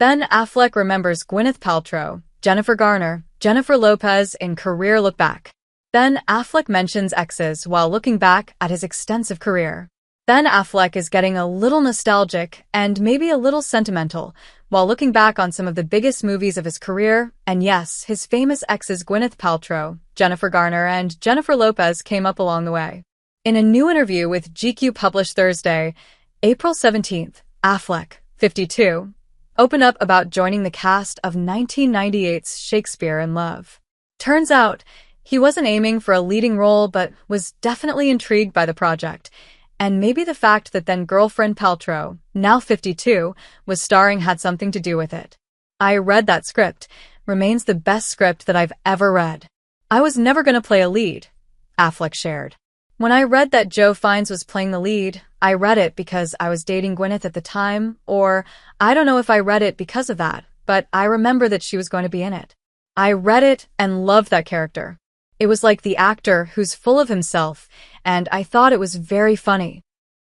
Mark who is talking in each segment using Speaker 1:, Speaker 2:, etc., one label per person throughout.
Speaker 1: Ben Affleck remembers Gwyneth Paltrow, Jennifer Garner, Jennifer Lopez in career lookback. Ben Affleck mentions exes while looking back at his extensive career. Ben Affleck is getting a little nostalgic and maybe a little sentimental while looking back on some of the biggest movies of his career, and yes, his famous exes Gwyneth Paltrow, Jennifer Garner, and Jennifer Lopez came up along the way. In a new interview with GQ published Thursday, April 17th, Affleck, 52, opened up about joining the cast of 1998's Shakespeare in Love. Turns out, he wasn't aiming for a leading role but was definitely intrigued by the project, and maybe the fact that then-girlfriend Paltrow, now 52, was starring had something to do with it. I read that script. Remains the best script that I've ever read. I was never going to play a lead, Affleck shared. When I read that Joe Fiennes was playing the lead, I read it because I was dating Gwyneth at the time, or I don't know if I read it because of that, but I remember that she was going to be in it. I read it and loved that character. It was like the actor who's full of himself, and I thought it was very funny.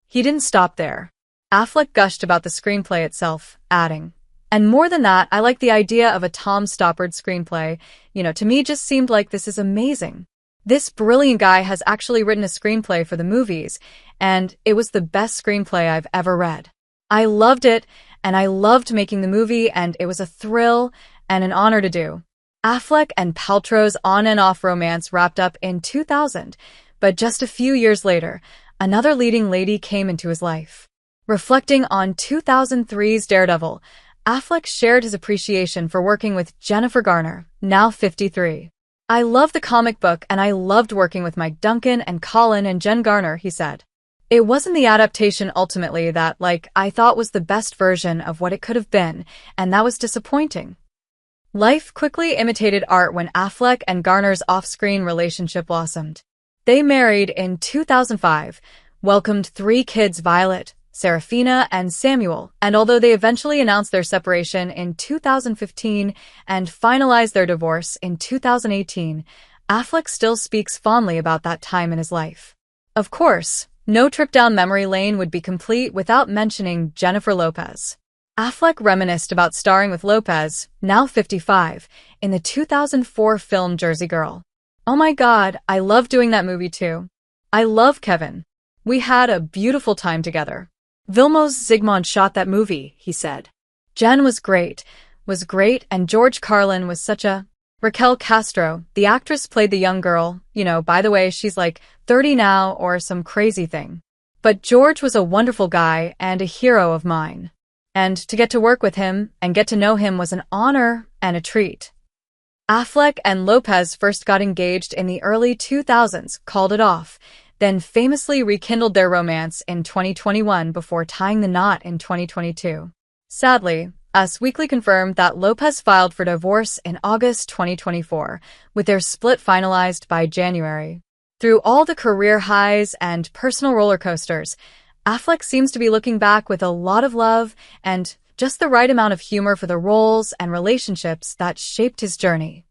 Speaker 1: He didn't stop there. Affleck gushed about the screenplay itself, adding, "And more than that, I like the idea of a Tom Stoppard screenplay. To me just seemed like this is amazing. This brilliant guy has actually written a screenplay for the movies, and it was the best screenplay I've ever read. I loved it, and I loved making the movie, and it was a thrill and an honor to do." Affleck and Paltrow's on and off romance wrapped up in 2000, but just a few years later, another leading lady came into his life. Reflecting on 2003's Daredevil, Affleck shared his appreciation for working with Jennifer Garner, now 53. "I love the comic book and I loved working with Mike Duncan and Colin and Jen Garner," he said. "It wasn't the adaptation ultimately that, I thought was the best version of what it could have been, and that was disappointing." Life quickly imitated art when Affleck and Garner's off-screen relationship blossomed. They married in 2005, welcomed 3 kids: Violet, Serafina, and Samuel, and although they eventually announced their separation in 2015 and finalized their divorce in 2018, Affleck still speaks fondly about that time in his life. Of course, no trip down memory lane would be complete without mentioning Jennifer Lopez. Affleck reminisced about starring with Lopez, now 55, in the 2004 film Jersey Girl. "Oh my God, I love doing that movie too. I love Kevin. We had a beautiful time together. Vilmos Zsigmond shot that movie," he said. "Jen was great, and George Carlin was such a..." Raquel Castro, the actress, played the young girl. By the way, she's 30 now or some crazy thing. "But George was a wonderful guy and a hero of mine. And to get to work with him and get to know him was an honor and a treat." Affleck and Lopez first got engaged in the early 2000s, called it off, then famously rekindled their romance in 2021 before tying the knot in 2022. Sadly, Us Weekly confirmed that Lopez filed for divorce in August 2024, with their split finalized by January. Through all the career highs and personal roller coasters, Affleck seems to be looking back with a lot of love and just the right amount of humor for the roles and relationships that shaped his journey.